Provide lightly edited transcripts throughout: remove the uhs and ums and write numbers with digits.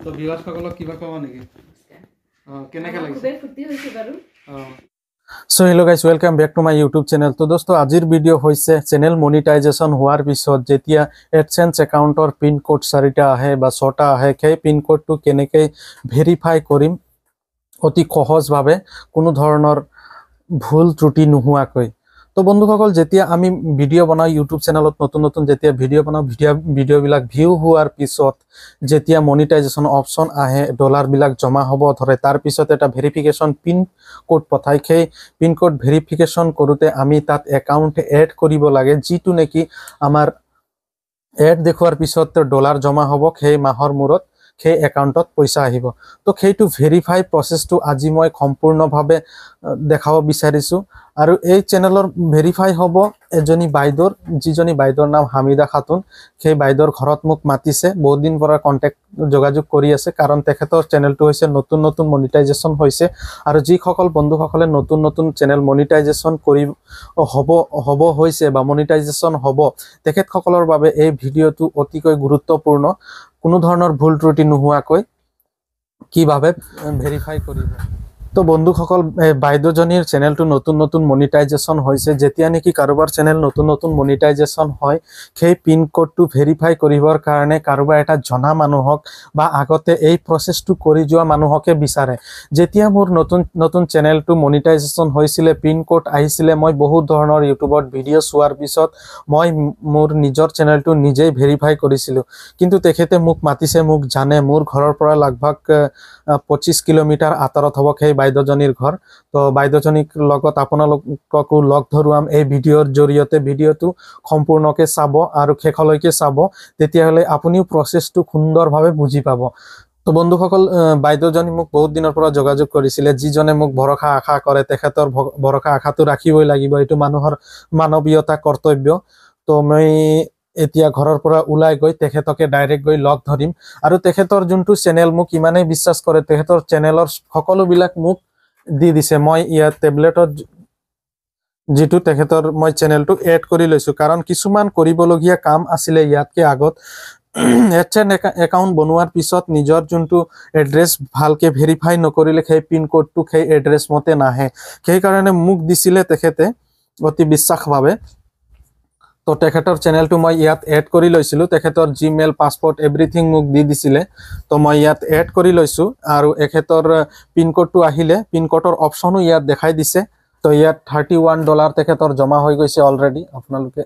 তো ভিউয়াৰ্স সকলক কিবা কব নেকি কেনেকে লাগিছে খুবেই ফুটি হৈছে বাৰু So hello guys, welcome back to my YouTube channel. तो दोस्तों आजिर वीडियो होइसे चैनल मोनेटाइजेशन होवार पिছত जेतिया एडसेंस अकाउंटर पिन कोड 4টা আহে বা 6টা আহে সেই পিন কোডটো কেনেকৈ ভেৰিফাই কৰিম অতি সহজ ভাবে কোনো ধৰণৰ ভুল ত্ৰুটি নোহোৱাকৈ। তো বন্ধুসকল যেতিয়া আমি ভিডিও বনাও ইউটিউব চেনেলত নতুন নতুন যেতিয়া ভিডিও বনাও ভিডিও বিলাক ভিউ হোৱাৰ পিছত যেতিয়া মনিটাইজেশন অপশন আহে ডলাৰ বিলাক জমা হ'ব ধৰে তাৰ পিছত এটা ভেৰিফিকেশন পিন কোড পঠাই সেই পিন কোড ভেৰিফিকেশন কৰোতে আমি তাত একাউন্ট এড কৰিব লাগে যিটো নেকি আমাৰ এড দেখুৱাৰ পিছত ডলাৰ জমা হ'ব সেই মাহৰ মূৰত সেই একাউন্টত পইচা আহিব। তো সেইটো ভেৰিফাই প্ৰসেসটো আজি মই সম্পূৰ্ণভাৱে দেখাব বিচাৰিছো আৰু এই চেনেলৰ ভেৰিফাই হ'ব এজনী বাইদৰ যিজনী বাইদৰ নাম হামিদা খাতুন সেই বাইদৰ ঘৰত মোক মাতিছে বহুত দিন পৰা কন্টাক্ট যোগাযোগ কৰি আছে কাৰণ তেখেতৰ চেনেলটো হৈছে নতুন নতুন মনিটাইজেশন হৈছে আৰু যি সকল বন্ধুসকলে নতুন নতুন চেনেল মনিটাইজেশন কৰি হ'ব হৈছে বা মনিটাইজেশন হ'ব তেখেতসকলৰ বাবে এই ভিডিওটো অতিকৈ গুৰুত্বপূৰ্ণ কোনো ধৰণৰ ভুল ত্ৰুটি নোহোৱাকৈ কিভাৱে ভেৰিফাই কৰিব। তো বন্ধুসকল বাইদজনীৰ চেনেলটো নতুন নতুন মনিটাইজেশন হৈছে যেতিয়া নেকি কাৰোবাৰ চেনেল নতুন নতুন মনিটাইজেশন হয় সেই পিন কোডটো ভেৰিফাই কৰিবৰ কাৰণে কাৰোবাৰ এটা জনা মানুহক বা আগতে এই প্ৰসেসটো কৰি যোৱা মানুহকে বিচাৰে। যেতিয়া মোৰ নতুন চেনেলটো মনিটাইজেশন হৈছিল পিন কোড আহিছিল মই বহুত ধৰণৰ ইউটিউবত ভিডিও চোৱাৰ পিছত মই মোৰ নিজৰ চেনেলটো নিজেই ভেৰিফাই কৰিছিলো কিন্তু তেখেতে মোক মাতিছে মোক জানে মোৰ ঘৰৰ পৰা লগভগ 25 কিলোমিটাৰ আঁতৰত হ'ব সেই বাইদজনীৰ ঘৰ। তো বাইদজনীৰ লগত আপোনালোককো লগ ধৰুৱাম এই ভিডিওৰ জৰিয়তে ভিডিওটো সম্পূৰ্ণকৈ চাব আৰু শেষলৈকে চাব তেতিয়াহলে আপুনিও প্ৰসেসটো সুন্দৰভাৱে বুজি পাব। তো বন্ধুসকল বাইদজনী মোক বহুত দিনৰ পৰা যোগাযোগ কৰিছিল যিজনে মোক ভৰসা আশা কৰে তেখেতৰ ভৰসা আশাটো ৰাখিবই লাগিব এইটো মানুহৰ মানৱীয়তা কৰ্তব্য। তো মই এতিয়া ঘৰৰ পৰা ওলাই গৈ তেখেতকে ডাইৰেক্ট গৈ লগ ধৰিম আৰু তেখেতৰ যোনটো চেনেল মোক ইমানেই বিশ্বাস কৰে তেখেতৰ চেনেলৰ সকলোবিলাক মোক দি দিছে মই ইয়াত টেবলেটত যেটো তেখেতৰ মই চেনেলটো এড কৰি লৈছো কাৰণ কিছুমান কৰিবলগীয়া কাম আছিল ইয়াতকে আগত এডসেন্স একাউন্ট বনোৱাৰ পিছত নিজৰ যোনটো এড্ৰেছ ভালকে ভেৰিফাই নকৰিলে সেই পিন কোডটো সেই এড্ৰেছ মতে নাহে সেই কাৰণে মোক দিছিলে তেখেতে অতি বিশ্বাসভাৱে। তো তেখেতৰ চেনেলটো মই ইয়াত এড কৰি লৈছিলো তেখেতৰ জিমেইল পাসপোৰ্ট এভৰিথিং মোক দি দিছিলে তো মই ইয়াত এড কৰি লৈছো আৰু এখেতৰ পিন কোডটো আহিলে পিন কোডৰ অপশনো ইয়াত দেখাই দিছে। তো ইয়াত $31 তেখেতৰ জমা হৈ গৈছে অলৰেডি আপোনালোকে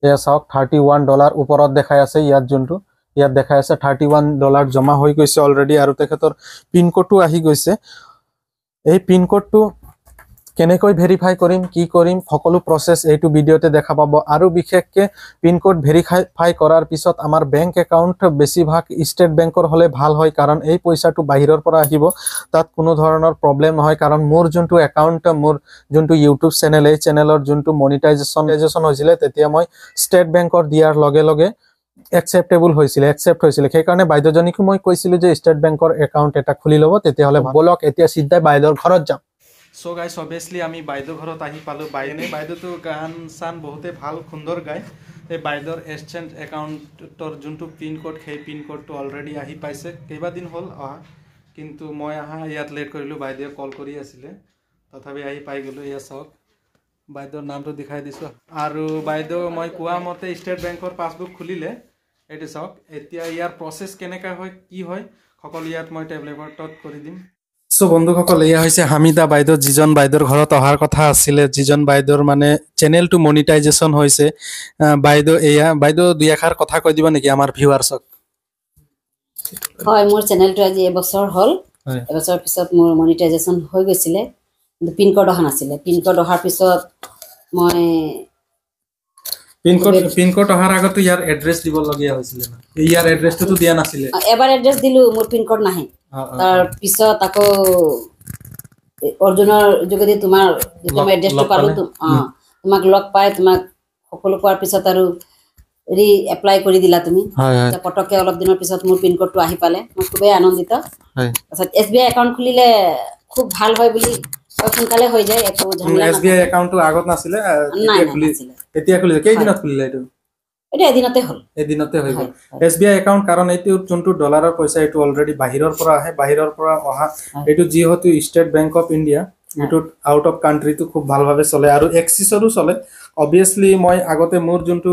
এয়া চাওক $31 ওপৰত দেখাই আছে ইয়াত যোনটো ইয়াত দেখাই আছে $31 জমা হৈ গৈছে অলৰেডি আৰু তেখেতৰ পিন কোডটো আহি গৈছে। এই পিন কোডটো কেনেকৈ ভেৰিফাই কৰিম কি কৰিম সকলো প্ৰসেস এইটো ভিডিওতে দেখা পাব আৰু বিশেষকৈ পিন কোড ভেৰিফাই কৰাৰ পিছত আমাৰ বেংক একাউন্ট বেছিভাগ ষ্টেট বেংকৰ হলে ভাল হয় কাৰণ এই পইচাটো বাহিৰৰ পৰা আহিব তাত কোনো ধৰণৰ প্ৰবলেম নহয় কাৰণ মোৰ যোনটো একাউন্ট মোৰ যোনটো ইউটিউব চেনেল এই চেনেলৰ যোনটো মনিটাইজেশন হৈছিল তেতিয়া মই ষ্টেট বেংকৰ দিয়াৰ লগে লগে একসেপ্ট হৈছিল সেই কাৰণে বাইদজনীকো মই কৈছিল যে ষ্টেট বেংকৰ একাউন্ট এটা খুলি লব তেতিয়াহলে বলক এতিয়া সিধাই বাইদৰ ঘৰত যাম। সো গাইস অবভিয়াসলি আমি বাইদৰ ঘৰত আহি পালো বাইদটো গান সান বহুতে ভাল সুন্দৰ গায় এই বাইদৰ এডসেন্স একাউন্টৰ যোনটো পিন কোড সেই পিন কোডটো অলৰেডি আহি পাইছে কেইবা দিন হ'ল কিন্তু মই আহা ইয়াত লেট কৰিলো বাইদে কল কৰি আছিল তথাপি আহি পাই গলো ইয়া চাওক বাইদৰ নামটো দেখাই দিছো আৰু বাইদ মই কোৱা মতে ষ্টেট বেংকৰ পাসবুক খুলিলে এটো চাওক এতিয়া ইয়াৰ প্ৰসেস কেনেকা হয় কি হয় সকলো ইয়াত মই টেবলেটত কৰি দিম। সো বন্ধুসকল এয়া হৈছে হামিদা বাইদৰ যিজন বাইদৰ ঘৰত অহাৰ কথা আছিল যিজন বাইদৰ মানে চেনেলটো মনিটাইজেশন হৈছে বাইদো এয়া বাইদো দুই এখাৰ কথা কৈ দিব নেকি আমাৰ ভিউৱাৰ্সক। হয় মোৰ চেনেলটো আজি এবছৰ হ'ল এবছৰ পিছত মোৰ মনিটাইজেশন হৈ গৈছিল কিন্তু পিন কোড অহা নাছিল পিন কোড অহাৰ পিছত মই পিন কোড অহাৰ আগত ইয়াৰ এড্ৰেছ দিব লগিয়া হৈছিল না ইয়াৰ এড্ৰেছটো দিয়া নাছিল এবাৰ এড্ৰেছ দিলো মোৰ পিন কোড নাহে তাৰ পিছত আকৌ অৰ্জুনৰ যোগেদি তোমাৰ যেতিয়া মই এড্ৰেছটো পালো তোমাক লগ পাই তোমাক সকলো কোৱাৰ পিছত আৰু ৰি এপ্লাই কৰি দিলা তুমি পটকে অলপ দিনৰ পিছত মোৰ পিন কোডটো আহি পালে মই খুবেই আনন্দিত। তাৰপিছত SBI একাউন্ট খুলিলে খুব ভাল হয় বুলি সোনকালে হৈ যায় একো ঝামেলা SBI একাউন্টটো আগত নাছিল এতিয়া খুলিলে কেই দিনত খুলিলে এইটো এটা এদিনতে হল এদিনতে হৈ গ'ল SBI একাউণ্ট কাৰণ এইটো যোনটো ডলাৰৰ পইচা এইটো অলৰেডি বাহিৰৰ পৰা আহে বাহিৰৰ পৰা অহা এইটো যিহেতু ষ্টেট বেংক অফ ইণ্ডিয়া এইটো আউট অফ কাণ্ট্ৰিটো খুব ভালভাৱে চলে আৰু এক্সিছৰো চলে অবভিয়াছলি মই আগতে মোৰ যোনটো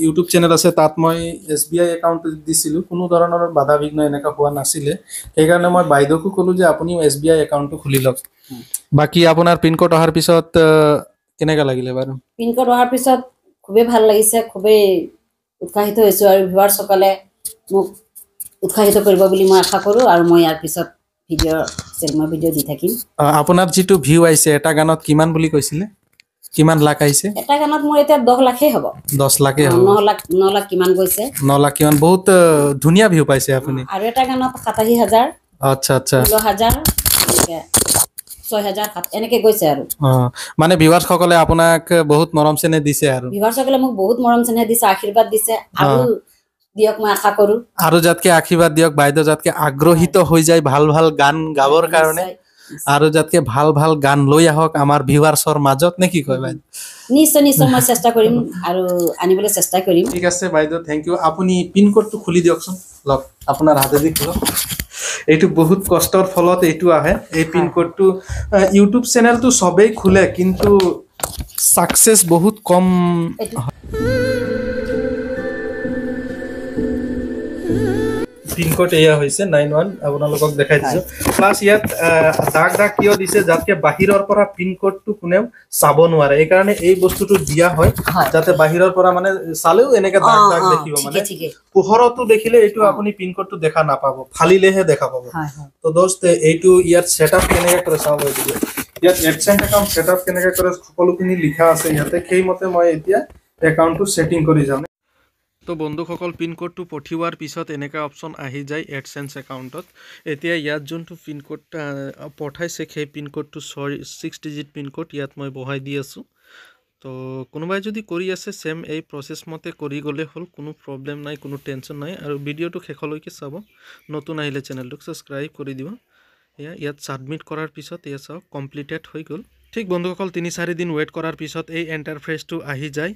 ইউটিউব চেনেল আছে তাত মই SBI একাউণ্ট দিছিলোঁ কোনো ধৰণৰ বাধা বিঘ্ন এনেকুৱা হোৱা নাছিলে সেইকাৰণে মই বাইদেউকো ক'লোঁ যে আপুনিও SBI একাউণ্টটো খুলি লওক বাকী আপোনাৰ পিন কোড অহাৰ পিছত কেনেকুৱা লাগিলে বাৰু পিন কোড অহাৰ পিছত খুবেই ভাল লাগিছে খুবেই উৎসাহিত হৈছোঁ আৰু ভিউৱাৰ্ছসকলে মোক উৎসাহিত কৰিব বুলি মই আশা কৰোঁ আৰু মই ইয়াৰ পিছত ভিডিঅ' দি থাকিম আপোনাৰ যিটো ভিউ আহিছে এটা গানত কিমান বুলি কৈছিলে কিমান লাখ আহিছে এটা গানত মোৰ এতিয়া 10 লাখেই হ'ব 10 লাখে হ'ব 9 লাখ কিমান গৈছে 9 লাখ কিমান বহুত ধুনীয়া ভিউ পাইছে আপুনি আৰু এটা গানত 87,000 আচ্ছা আচ্ছা 16,000 6,000 এনেকে গৈছে আৰু মানে ভিউৱাৰ্ছ সকলে আপোনাক বহুত মৰম চেনেহ দিছে আৰু ভিউৱাৰ্ছ সকলে মোক বহুত মৰম চেনেহ দিছে আশীৰ্বাদ দিছে আৰু দিয়ক মই আশা কৰোঁ আৰু যাতকে আশীৰ্বাদ দিয়ক বাইদেউ যাতকে আগ্ৰহিত হৈ যায় ভাল ভাল গান গাবৰ কাৰণে আৰু যাতকে ভাল ভাল গান লৈ আহক আমাৰ ভিউৱাৰ্ছৰ মাজত নে কি কয় বাইদেউ নিশ্চয় মই চেষ্টা কৰিম আৰু আনিবলৈ চেষ্টা কৰিম ঠিক আছে বাইদেউ থেংক ইউ আপুনি পিন কোডটো খুলি দিয়কচোন লওক আপোনাৰ হাতেদি খোলক এইটো বহুত কষ্টৰ ফলত এইটো আহে এই পিন কোডটো ইউটিউব চেনেলটো সবেই খোলে কিন্তু সাকসেস বহুত কম পিন কোড এয়া হৈছে 91 আপোনালোকক দেখাই দিছো প্লাস ইয়াত দাগ দাগ কিয় দিছে যাতে বাহিৰৰ পৰা পিন কোডটো কোনেও চাব নোৱাৰে এই কাৰণে এই বস্তুটো দিয়া হয় যাতে বাহিৰৰ পৰা মানে চালেও এনেকা দাগ দাগ দেখিব মানে পোহৰটো দেখিলে এইটো আপুনি পিন কোডটো দেখা নাপাব ফালিলেহে দেখা পাব তো দোস্ত এইটো ইয়াত সেটআপ কেনেকৈ কৰে চাব এইটো ইয়াত এডসেন্স একাউন্ট সেটআপ কেনেকৈ কৰে সকলোখিনি লিখা আছে ইয়াতে সেইমতে মই এতিয়া একাউন্টটো সেটিং কৰি যাম তো বন্ধুসকল পিন কোডটো পঠিওৱাৰ পিছত এনেকা অপচন আহি যায় এডসেন্স একাউণ্টত এতিয়া ইয়াত যোনটো পিন কোড পঠাইছে সেই পিন কোডটো 6 ডিজিট পিন কোড ইয়াত মই বহাই দি আছোঁ তো কোনোবাই যদি কৰি আছে সেম এই প্ৰসেস মতে কৰি গলে হল কোনো প্ৰবলেম নাই কোনো টেনচন নাই আৰু ভিডিওটো শেষলৈকে চাব নতুন আহিলে চেনেলটো সাবস্ক্ৰাইব কৰি দিব ইয়াত সাবমিট কৰাৰ পিছত এয়া চাওক কমপ্লিটেড হৈ গল ঠিক বন্ধুসকল 3-4 দিন ওয়েট কৰাৰ পিছত এই ইন্টাৰফেসটো আহি যায়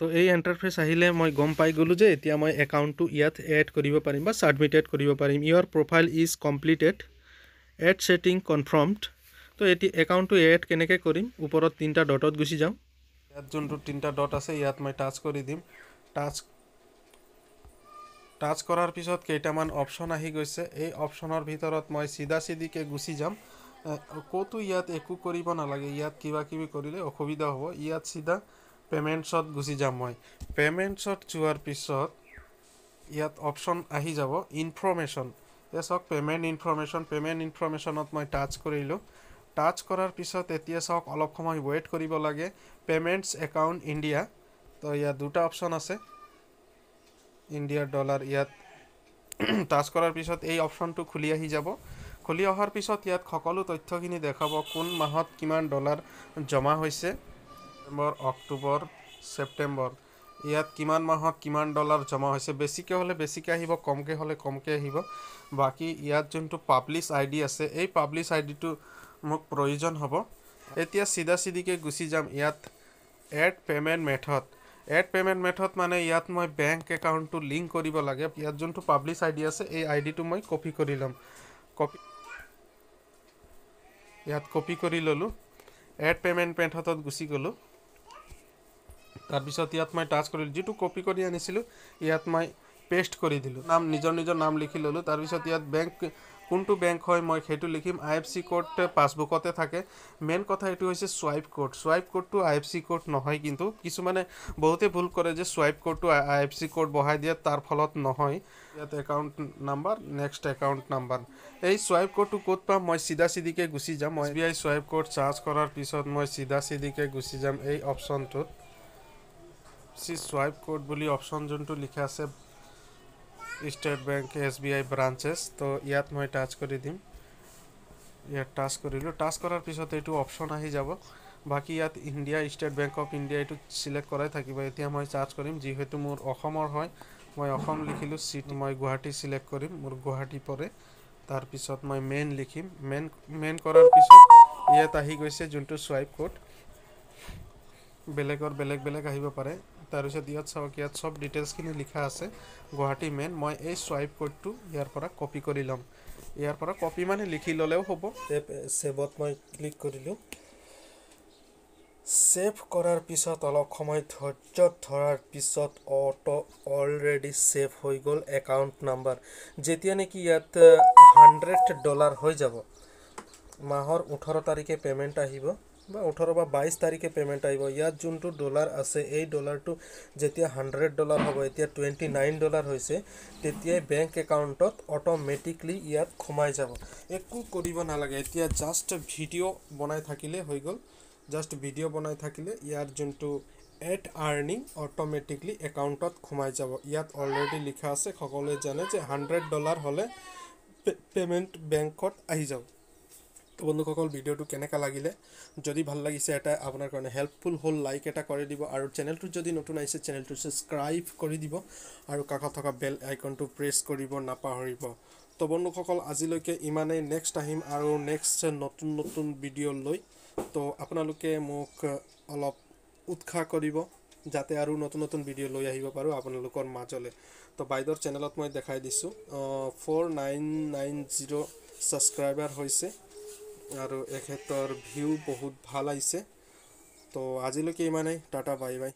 তো এই ইন্টাৰফেস আহিলে মই গম পাই গলো যে এতিয়া মই একাউণ্টটো ইয়াত এড কৰিব পাৰিম বা সাবমিটেড কৰিব পাৰিম your profile is completed and setting confirmed তো এটি একাউণ্টটো এড কেনেকৈ কৰিম ওপৰত তিনটা ডটত গুছি যাম ইয়াত যোনটো তিনটা ডট আছে ইয়াত মই টাচ কৰি দিম টাচ কৰাৰ পিছত কেইটামান অপচন আহি গৈছে এই অপচনৰ ভিতৰত মই সিধা সিধিকে গুছি যাম কোটো ইয়াত একো কৰিব নালাগে ইয়াত কিবা কিবি কৰিলে অসুবিধা হ'ব ইয়াত সিধা পেমেন্টছত গুছি যাম মই পেমেন্টছত যোৱাৰ পিছত ইয়াত অপচন আহি যাব ইনফৰমেশন এছক পেমেন্ট ইনফৰমেশনত মই টাচ কৰিলো টাচ কৰাৰ পিছত এতিয়া চাওক অলপ সময় ওয়েট কৰিব লাগে পেমেন্টস একাউন্ট ইন্ডিয়া তো ইয়াত দুটা অপচন আছে ইন্ডিয়াৰ ডলাৰ ইয়াত টাচ কৰাৰ পিছত এই অপচনটো খুলি আহি যাব খুলি অহাৰ পিছত ইয়াত সকলো তথ্যখিনি দেখাব কোন মাহত কিমান ডলাৰ জমা হৈছে অক্টোবৰ সেপ্টেম্বৰ ইয়াত কিমান মাহত কিমান ডলাৰ জমা হৈছে বেছিকে হলে বেছিকে আহিব কমকে হলে কমকে আহিব বাকি ইয়াত যোনটো পাবলিশ আইডি আছে এই পাবলিশ আইডিটো মোক প্ৰয়োজন হ'ব এতিয়া সিধা সিধিকে গুছি যাম ইয়াত এড পেমেন্ট মেথড মানে ইয়াত মই বেংক একাউণ্টটো লিংক কৰিব লাগে ইয়াত যোনটো পাবলিশ আইডি আছে এই আইডিটো মই কপি কৰি লম কপি কৰি ললো এড পেমেন্ট মেথডত গুছি গলো তাৰ পিছত ইয়াত মই টাচ কৰিলো যেটো কপি কৰি আনিছিলো ইয়াত মই পেস্ট কৰি দিলো নাম নিজৰ নাম লিখি ললো তাৰ পিছত ইয়াত বেংক কোনটো বেংক হয় মই হেতু লিখিম আইএফসি কোড পাসবুকতে থাকে মেন কথা এটো হৈছে সোয়াইপ কোডটো আইএফসি কোড নহয় কিন্তু কিছু মানে বহুতে ভুল কৰে যে সোয়াইপ কোডটো আইএফসি কোড বহাই দিয়ে তাৰ ফলত নহয় ইয়াত account number next account number এই সোয়াইপ কোডটো কোড পাম মই সিধা সিধিকে গুছি যাম SBI সোয়াইপ কোড চাৰ্জ কৰাৰ পিছত মই সিধা সিধিকে গুছি যাম এই অপচনটোত সোয়াইপ কোড বুলি অপচন যোনটো লিখা আছে স্টেট বেংক SBI ব্ৰাঞ্চেছ তো ইয়াত মই টাচ কৰি দিম ইয়াত টাচ কৰিলো টাচ কৰাৰ পিছত এইটো অপচন আহি যাব বাকি ইয়াত India state bank of India এইটো সিলেক্ট কৰাই থাকিব এতিয়া মই চাৰ্চ কৰিম যেহেতু মোৰ অসমৰ হয় মই অসম লিখিলো সিট মই গুৱাহাটী সিলেক্ট কৰিম মোৰ গুৱাহাটী পৰে তাৰ পিছত মই মেন লিখিম মেন কৰাৰ পিছত ইয়াত আহি গৈছে যোনটো সোয়াইপ কোড বেলেগৰ বেলেগ আহিব পাৰে তাৰপিছত ইয়াত চাওক ইয়াত চব ডিটেইলছখিনি লিখা আছে গুৱাহাটী মেইন মই এই স্ৱাইপ কোডটো ইয়াৰ পৰা কপি কৰি ল'ম ইয়াৰ পৰা কপি মানে লিখি ল'লেও হ'ব সেভত মই ক্লিক কৰিলোঁ সেভ কৰাৰ পিছত অলপ সময় ধৈৰ্য ধৰাৰ পিছত অটো অলৰেডি সেভ হৈ গ'ল একাউণ্ট নাম্বাৰ যেতিয়া নেকি ইয়াত $100 হৈ যাব মাহৰ 18 তাৰিখে পেমেন্ট আহিব বা 18 বা 22 তাৰিখে পেমেন্ট আহিব ইয়াত যোনটো ডলাৰ আছে এই ডলাৰটো যেতিয়া $100 হ'ব এতিয়া $29 হৈছে তেতিয়া বেংক একাউণ্টত অটোমেটিকলি ইয়াত সোমাই যাব একো কৰিব নালাগে এতিয়া জাস্ট ভিডিও বনাই থাকিলে হৈ গ'ল জাস্ট ভিডিও বনাই থাকিলে ইয়াৰ যোনটো এড আৰ্নিং অটোমেটিকলি একাউণ্টত সোমাই যাব ইয়াত অলৰেডি লিখা আছে সকলোৱে জানে যে $100 হলে পেমেন্ট বেংকত আহি যাব তো বন্ধুসকল ভিডিওটো কেনেকা লাগিলে যদি ভাল লাগিছে এটা আপোনাৰ কাৰণে হেল্পফুল হ'ল লাইক এটা কৰি দিব আৰু চেনেলটো যদি নতুন আহিছে চেনেলটো সাবস্ক্ৰাইব কৰি দিব আৰু কাষত থকা বেল আইকনটো প্ৰেছ কৰিব নাপাহৰিব তো বন্ধুসকল আজিলৈকে ইমানেই নেক্সট আহিম আৰু নেক্সট নতুন ভিডিও লৈ তো আপোনালোকে মোক অলপ উৎসাহ কৰিব যাতে আৰু নতুন ভিডিও লৈ আহিব পাৰো আপোনালোকৰ মাজলে তো বাইদৰ চেনেলত মই দেখাই দিছো 4990 সাবস্ক্ৰাইবাৰ হৈছে আৰু এখেতৰ ভিউ বহুত ভাল আহিছে তো আজিলৈকে ইমানেই টাটা বাই বাই